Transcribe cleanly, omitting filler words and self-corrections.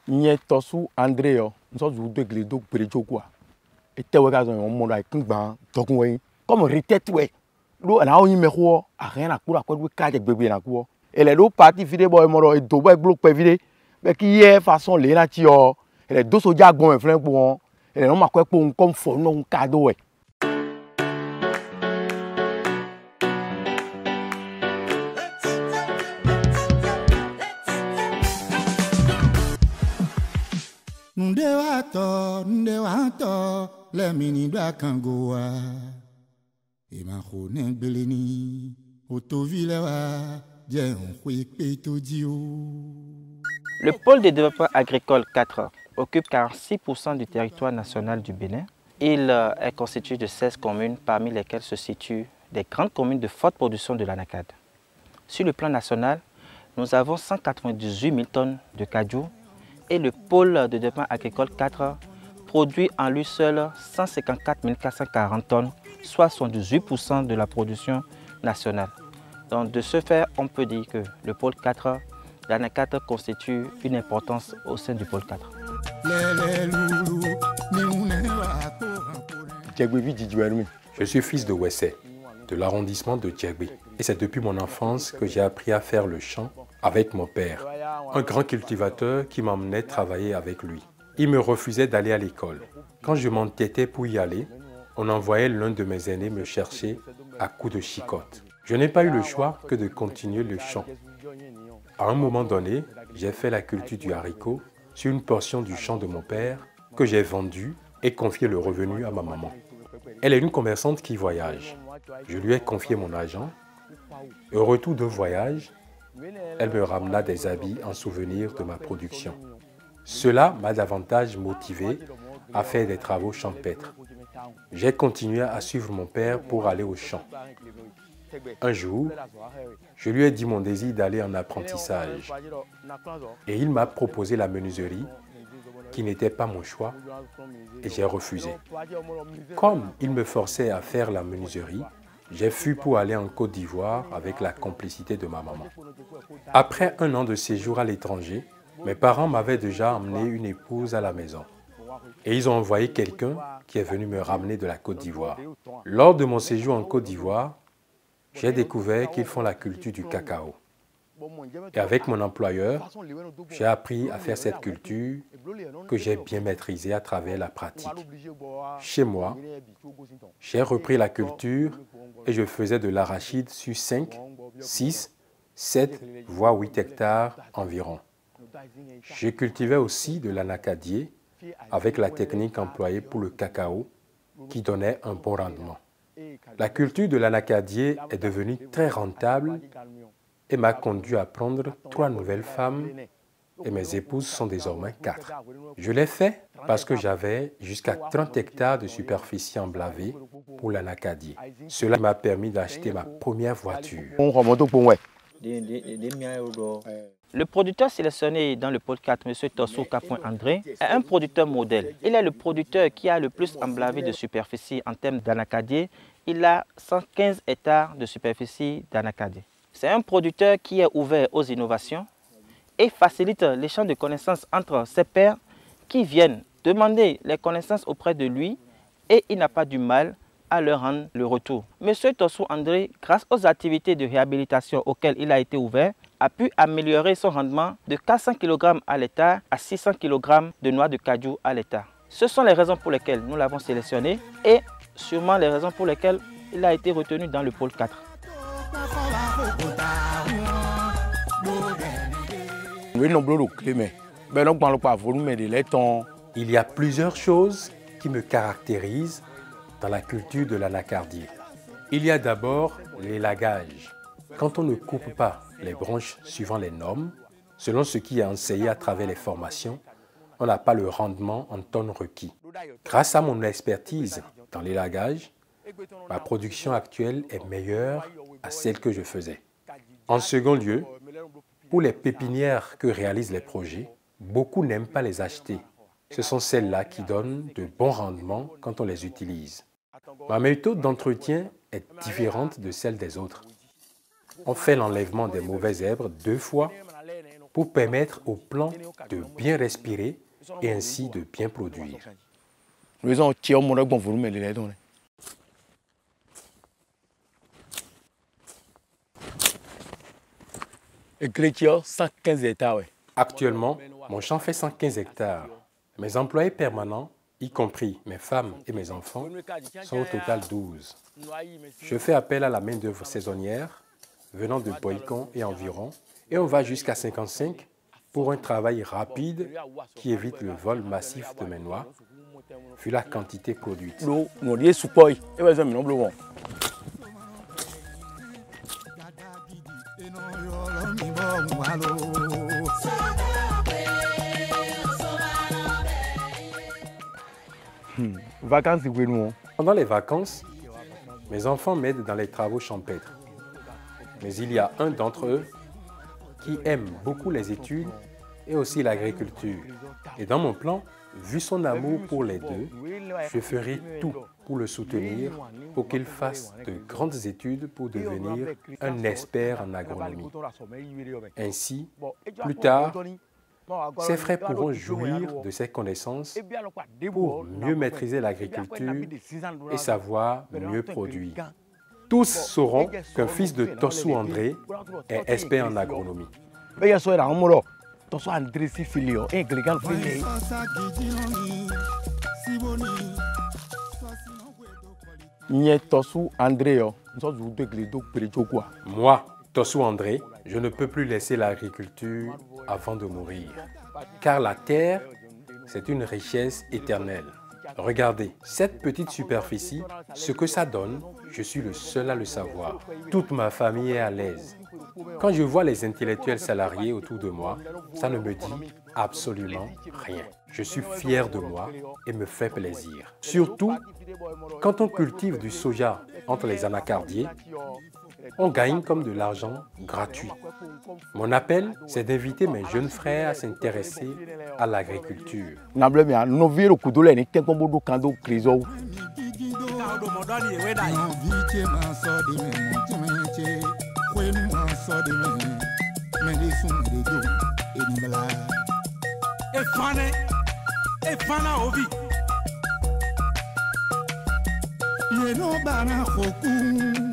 Nye tosu André yo, nous sommes deux glédos préjo quoi. Et te wega zon on monde avec ngba dogun we. Comme retete we. Lo na onyi me ko a rien na kura ko we ka je gbegbe na ko. Et les deux parties vide boy mo e do boy block pe vide. Be ki ye façon le na ti yo. Et les deux soja gbon e flen po. Et les no ma ko po comme fo no cadeau we. Ndewato, le mini da kangoa. E ma khone beleni, otovilewa, je on peto dio. Le pôle de développement agricole 4 occupe 46% du territoire national du Bénin. Il est constitué de 16 communes, parmi lesquelles se situent des grandes communes de forte production de l'anacarde. Sur le plan national, nous avons 198 000 tonnes de cajou et le pôle de développement agricole 4 produit en lui seul 154 440 tonnes, soit 78% de la production nationale. Donc de ce fait, on peut dire que le pôle 4, l'anacarde constitue une importance au sein du pôle 4. Je suis fils de Wessé, de l'arrondissement de Djegbe. Et c'est depuis mon enfance que j'ai appris à faire le champ avec mon père, un grand cultivateur qui m'emmenait travailler avec lui. Il me refusait d'aller à l'école. Quand je m'entêtais pour y aller, on envoyait l'un de mes aînés me chercher à coups de chicotte. Je n'ai pas eu le choix que de continuer le champ. À un moment donné, j'ai fait la culture du haricot sur une portion du champ de mon père que j'ai vendu et confié le revenu à ma maman. Elle est une commerçante qui voyage. Je lui ai confié mon argent. Au retour d'un voyage, elle me ramena des habits en souvenir de ma production. Cela m'a davantage motivé à faire des travaux champêtres. J'ai continué à suivre mon père pour aller au champ. Un jour, je lui ai dit mon désir d'aller en apprentissage. Et il m'a proposé la menuiserie, qui n'était pas mon choix, et j'ai refusé. Comme il me forçait à faire la menuiserie, j'ai fui pour aller en Côte d'Ivoire avec la complicité de ma maman. Après un an de séjour à l'étranger, mes parents m'avaient déjà emmené une épouse à la maison. Et ils ont envoyé quelqu'un qui est venu me ramener de la Côte d'Ivoire. Lors de mon séjour en Côte d'Ivoire, j'ai découvert qu'ils font la culture du cacao. Et avec mon employeur, j'ai appris à faire cette culture que j'ai bien maîtrisée à travers la pratique. Chez moi, j'ai repris la culture et je faisais de l'arachide sur 5, 6, 7, voire 8 hectares environ. Je cultivais aussi de l'anacadier avec la technique employée pour le cacao qui donnait un bon rendement. La culture de l'anacadier est devenue très rentable et m'a conduit à prendre 3 nouvelles femmes et mes épouses sont désormais 4. Je l'ai fait parce que j'avais jusqu'à 30 hectares de superficie emblavée pour l'anacadier. Cela m'a permis d'acheter ma première voiture. Le producteur sélectionné dans le pôle 4, M. Tossou Kapouin André, est un producteur modèle. Il est le producteur qui a le plus emblavé de superficie en termes d'anacadier. Il a 115 hectares de superficie d'anacadier. C'est un producteur qui est ouvert aux innovations et facilite l'échange de connaissances entre ses pairs qui viennent demander les connaissances auprès de lui et il n'a pas du mal à leur rendre le retour. M. Tossou André, grâce aux activités de réhabilitation auxquelles il a été ouvert, a pu améliorer son rendement de 400 kg à l'hectare à 600 kg de noix de cajou à l'hectare. Ce sont les raisons pour lesquelles nous l'avons sélectionné et sûrement les raisons pour lesquelles il a été retenu dans le pôle 4. Il y a plusieurs choses qui me caractérisent dans la culture de l'anacardier. Il y a d'abord l'élagage. Quand on ne coupe pas les branches suivant les normes, selon ce qui est enseigné à travers les formations, on n'a pas le rendement en tonnes requis. Grâce à mon expertise dans l'élagage, ma production actuelle est meilleure à celle que je faisais. En second lieu, pour les pépinières que réalisent les projets, beaucoup n'aiment pas les acheter. Ce sont celles-là qui donnent de bons rendements quand on les utilise. Ma méthode d'entretien est différente de celle des autres. On fait l'enlèvement des mauvaises herbes 2 fois pour permettre aux plants de bien respirer et ainsi de bien produire. Actuellement, mon champ fait 115 hectares. Mes employés permanents, y compris mes femmes et mes enfants, sont au total 12. Je fais appel à la main-d'œuvre saisonnière venant de Boycon et environ, et on va jusqu'à 55 pour un travail rapide qui évite le vol massif de mes noix, vu la quantité produite. Pendant les vacances, mes enfants m'aident dans les travaux champêtres. Mais il y a un d'entre eux qui aime beaucoup les études et aussi l'agriculture. Et dans mon plan, vu son amour pour les deux, je ferai tout pour le soutenir pour qu'il fasse de grandes études pour devenir un expert en agronomie. Ainsi, plus tard, ses frères pourront jouir de ses connaissances pour mieux maîtriser l'agriculture et savoir mieux produire. Tous sauront qu'un fils de Tossou André est expert en agronomie. Moi, Tossou André, je ne peux plus laisser l'agriculture avant de mourir. Car la terre, c'est une richesse éternelle. Regardez, cette petite superficie, ce que ça donne, je suis le seul à le savoir. Toute ma famille est à l'aise. Quand je vois les intellectuels salariés autour de moi, ça ne me dit absolument rien. Je suis fier de moi et me fait plaisir. Surtout, quand on cultive du soja entre les anacardiers, on gagne comme de l'argent gratuit. Mon appel, c'est d'inviter mes jeunes frères à s'intéresser à l'agriculture. Ye no bana khoku